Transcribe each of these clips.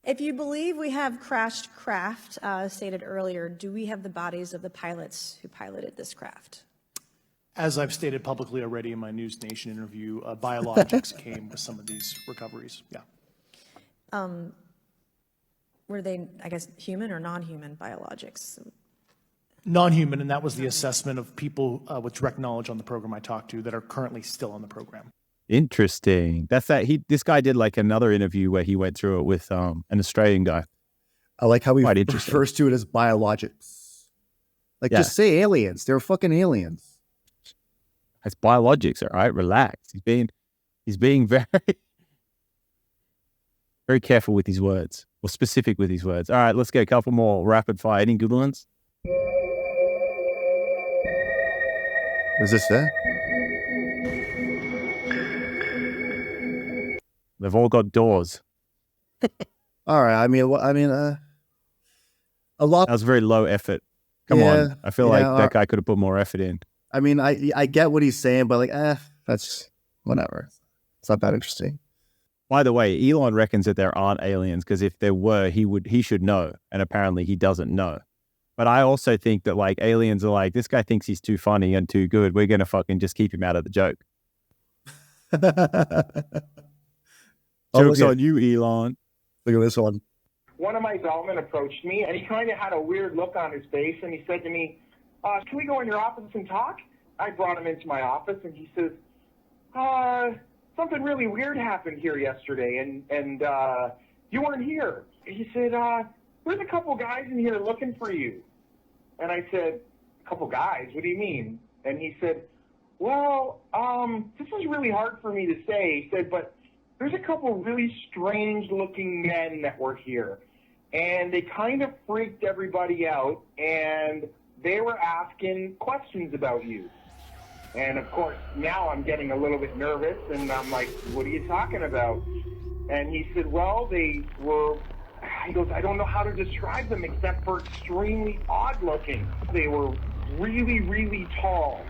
If you believe we have crashed craft, stated earlier, do we have the bodies of the pilots who piloted this craft? As I've stated publicly already in my News Nation interview, biologics came with some of these recoveries. Yeah. Were they, I guess, human or non-human biologics? Non-human, and that was the assessment of people with direct knowledge on the program I talked to that are currently still on the program. Interesting. This guy did like another interview where he went through it with an Australian guy. I like how he refers to it as biologics. Like, just say aliens. They're fucking aliens. It's biologics, all right? Relax. He's being very, very careful with his words, or specific with his words. All right, let's get a couple more rapid fire. Any good ones? Is this it? They've all got doors. All right. I mean, a lot. That was very low effort. Come on. I feel like that guy could have put more effort in. I mean, I get what he's saying, but like, that's whatever. It's not that interesting. By the way, Elon reckons that there aren't aliens because if there were, he should know, and apparently he doesn't know. But I also think that like aliens are like, this guy thinks he's too funny and too good. We're gonna fucking just keep him out of the joke. Joke's on you, Elon. Look at this one. One of my bellmen approached me, and he kind of had a weird look on his face, and he said to me, can we go in your office and talk? I brought him into my office, and he says, something really weird happened here yesterday, and you weren't here. He said, there's a couple guys in here looking for you. And I said, a couple guys? What do you mean? And he said, well, this is really hard for me to say. He said, but there's a couple really strange-looking men that were here, and they kind of freaked everybody out, and they were asking questions about you. And, of course, now I'm getting a little bit nervous, and I'm like, what are you talking about? And he said, well, he goes, I don't know how to describe them except for extremely odd-looking. They were really, really tall,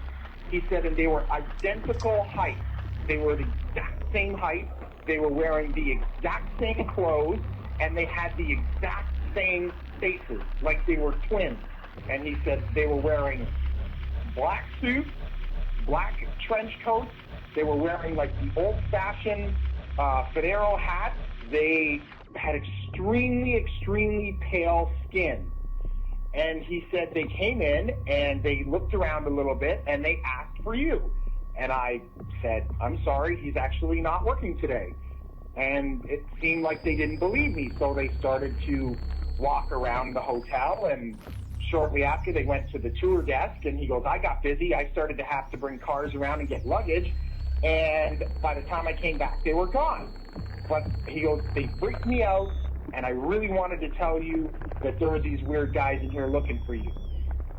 he said, and they were identical height. They were the exact same height. They were wearing the exact same clothes, and they had the exact same faces, like they were twins. And he said they were wearing black suits, black trench coats. They were wearing like the old-fashioned fedora hat. They had extremely, extremely pale skin. And he said they came in and they looked around a little bit and they asked for you. And I said, I'm sorry, he's actually not working today. And it seemed like they didn't believe me, so they started to walk around the hotel, and shortly after they went to the tour desk, and he goes, I got busy. I started to have to bring cars around and get luggage, and by the time I came back, they were gone. But he goes, they freaked me out, and I really wanted to tell you that there were these weird guys in here looking for you.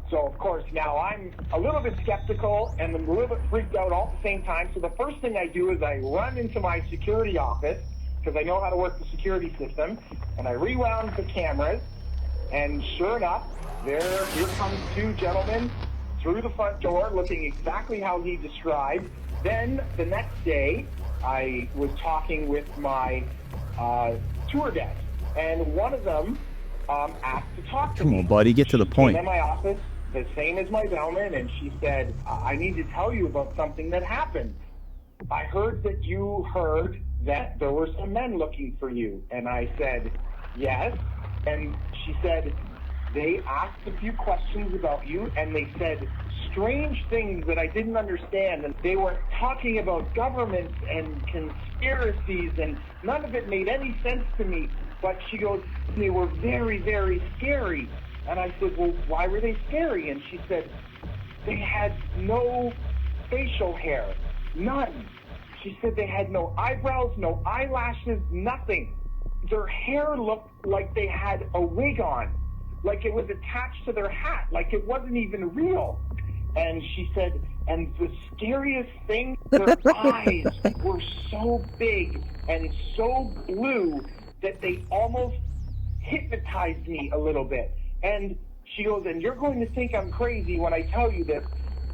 So, of course, now I'm a little bit skeptical and I'm a little bit freaked out all at the same time. So the first thing I do is I run into my security office because I know how to work the security system, and I rewound the cameras, and sure enough, here comes two gentlemen through the front door looking exactly how he described. Then the next day, I was talking with my tour desk, and one of them asked to talk to me. Come on, buddy, get to the point. She came in my office, the same as my bellman, and she said, I need to tell you about something that happened. I heard that you heard that there were some men looking for you. And I said, yes. And she said, they asked a few questions about you, and they said strange things that I didn't understand. And they were talking about governments and conspiracies, and none of it made any sense to me. But she goes, they were very, very scary. And I said, well, why were they scary? And she said, they had no facial hair, none. She said they had no eyebrows, no eyelashes, nothing. Their hair looked like they had a wig on, like it was attached to their hat, like it wasn't even real. And she said, and the scariest thing, their eyes were so big and so blue that they almost hypnotized me a little bit. And she goes, and you're going to think I'm crazy when I tell you this,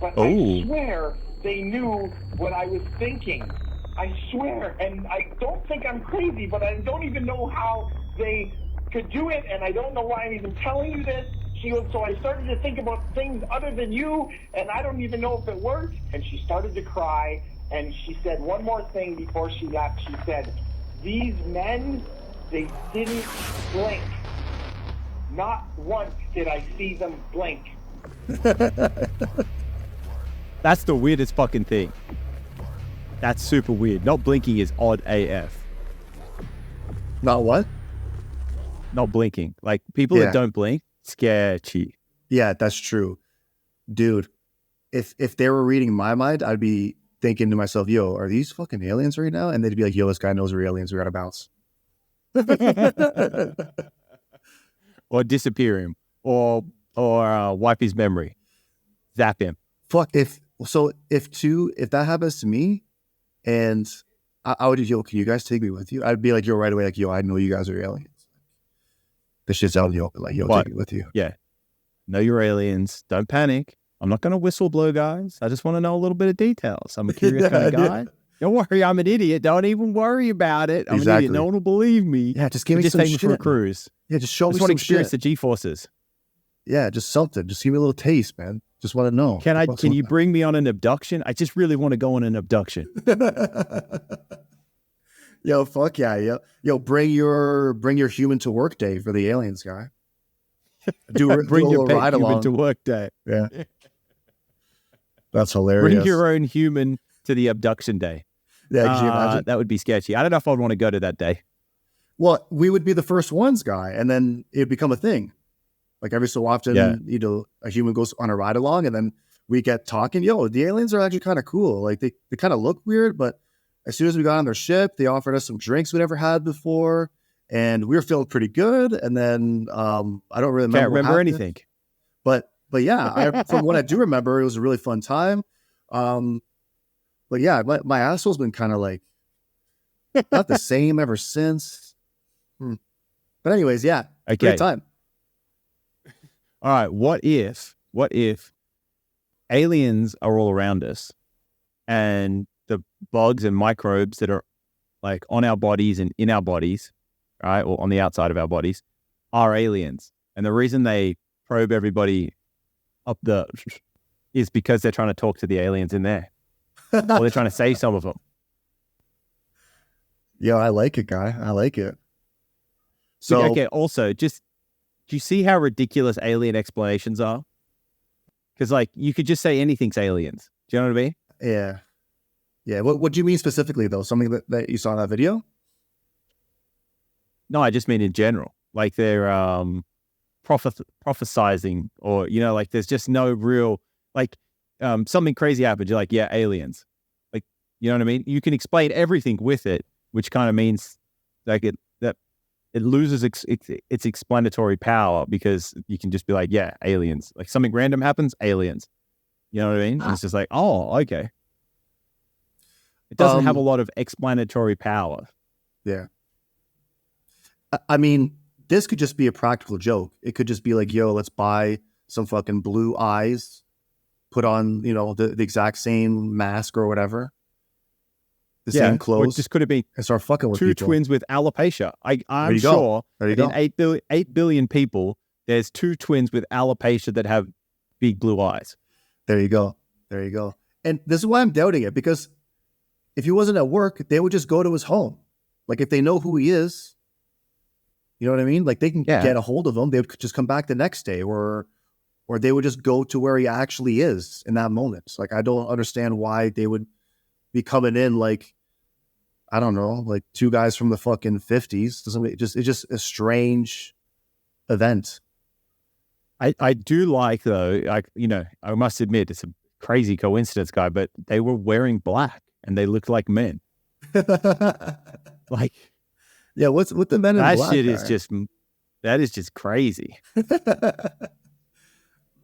but I swear they knew what I was thinking. I swear. And I don't think I'm crazy, but I don't even know how they could do it, and I don't know why I'm even telling you this. She goes, so I started to think about things other than you, and I don't even know if it worked. And she started to cry, and she said one more thing before she left. She said, these men, they didn't blink. Not once did I see them blink. That's the weirdest fucking thing. That's super weird. Not blinking is odd AF. Not what? Not blinking. Like, people that don't blink, sketchy. Yeah, that's true. Dude, if they were reading my mind, I'd be thinking to myself, yo, are these fucking aliens right now? And they'd be like, yo, this guy knows we're aliens. We gotta bounce. Or disappear him. Or wipe his memory. Zap him. Fuck, if that happens to me, and I would, yo, can you guys take me with you? I'd be like, yo, right away, like, yo, I know you guys are aliens. This shit's out in the open, like, yo, take me with you. Yeah. Know you're aliens. Don't panic. I'm not going to whistle blow, guys. I just want to know a little bit of details. I'm a curious kind of guy. Don't worry, I'm an idiot. Don't even worry about it. I'm an idiot. No one will believe me. Yeah, just give me some take shit. me for a cruise. Yeah, just show me just some want to experience shit. the G-forces. Yeah, just something. Just give me a little taste, man. Just want to know. Can you bring me on an abduction? I just really want to go on an abduction. Yo, fuck yeah, yo, bring your human to work day for the aliens guy. Bring your pet ride human along to work day. Yeah, that's hilarious. Bring your own human to the abduction day. Yeah, can you imagine? That would be sketchy. I don't know if I'd want to go to that day. Well, we would be the first ones, guy, and then it'd become a thing. Like every so often, a human goes on a ride along, and then we get talking. Yo, the aliens are actually kind of cool. Like they kind of look weird, but as soon as we got on their ship, they offered us some drinks we never had before, and we were feeling pretty good. And then I don't really remember anything. But yeah, from what I do remember, it was a really fun time. But yeah, my asshole's been kind of like not the same ever since. But anyways, yeah, okay. Great time. All right, what if aliens are all around us and the bugs and microbes that are like on our bodies and in our bodies, right, or on the outside of our bodies, are aliens? And the reason they probe everybody up is because they're trying to talk to the aliens in there. Or they're trying to save some of them. Yo, I like it, guy. I like it. So, okay, also, do you see how ridiculous alien explanations are? Because, like, you could just say anything's aliens. Do you know what I mean? Yeah. Yeah. What do you mean specifically, though? Something that you saw in that video? No, I just mean in general. Like, they're prophesizing, or, you know, like, there's just no real, like, something crazy happened. You're like, yeah, aliens. Like, you know what I mean? You can explain everything with it, which kind of means, like, it loses its explanatory power, because you can just be like, yeah, aliens. Like something random happens, aliens. You know what I mean? And it's just like, oh, okay. It doesn't have a lot of explanatory power. Yeah. I mean, this could just be a practical joke. It could just be like, yo, let's buy some fucking blue eyes, put on, you know, the exact same mask or whatever. The same clothes. Or it just could have been and start fucking with two people. Twins with alopecia. I'm sure that in 8 billion people, there's 2 twins with alopecia that have big blue eyes. There you go. There you go. And this is why I'm doubting it, because if he wasn't at work, they would just go to his home. Like if they know who he is, you know what I mean? Like they can get a hold of him. They would just come back the next day, or they would just go to where he actually is in that moment. Like I don't understand why they would be coming in like, I don't know, like 2 guys from the fucking 50s. It's just a strange event. I do like, though, like, you know, I must admit it's a crazy coincidence, guy, but they were wearing black and they looked like men. Like, yeah, what's with the men in black? That is just crazy.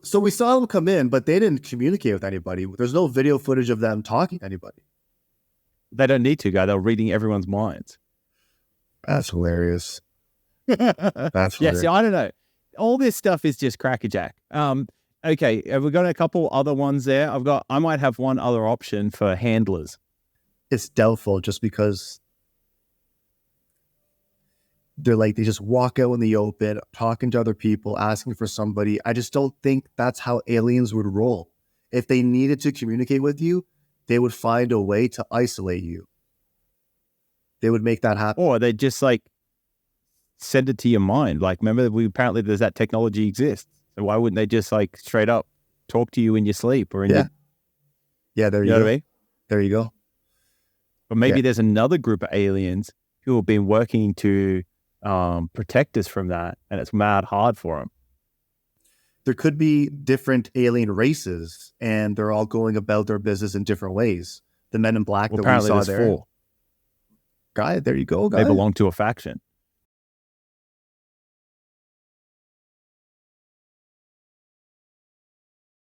So we saw them come in, but they didn't communicate with anybody. There's no video footage of them talking to anybody. They don't need to, guy. They're reading everyone's minds. That's hilarious. That's hilarious. Yeah, see, I don't know. All this stuff is just crackerjack. Okay, have we got a couple other ones there? I might have one other option for handlers. It's doubtful, just because they're like, they just walk out in the open, talking to other people, asking for somebody. I just don't think that's how aliens would roll. If they needed to communicate with you, they would find a way to isolate you. They would make that happen. Or they just like send it to your mind. Like, remember, apparently there's that technology exists. So why wouldn't they just like straight up talk to you in your sleep or in your, Yeah, there you you know go. what I mean? There you go. But maybe Yeah. there's another group of aliens who have been working to protect us from that, and it's mad hard for them. There could be different alien races, and they're all going about their business in different ways. The Men in Black Well, that we apparently saw there's there. four. Guy, there you go, guy. They belong to a faction.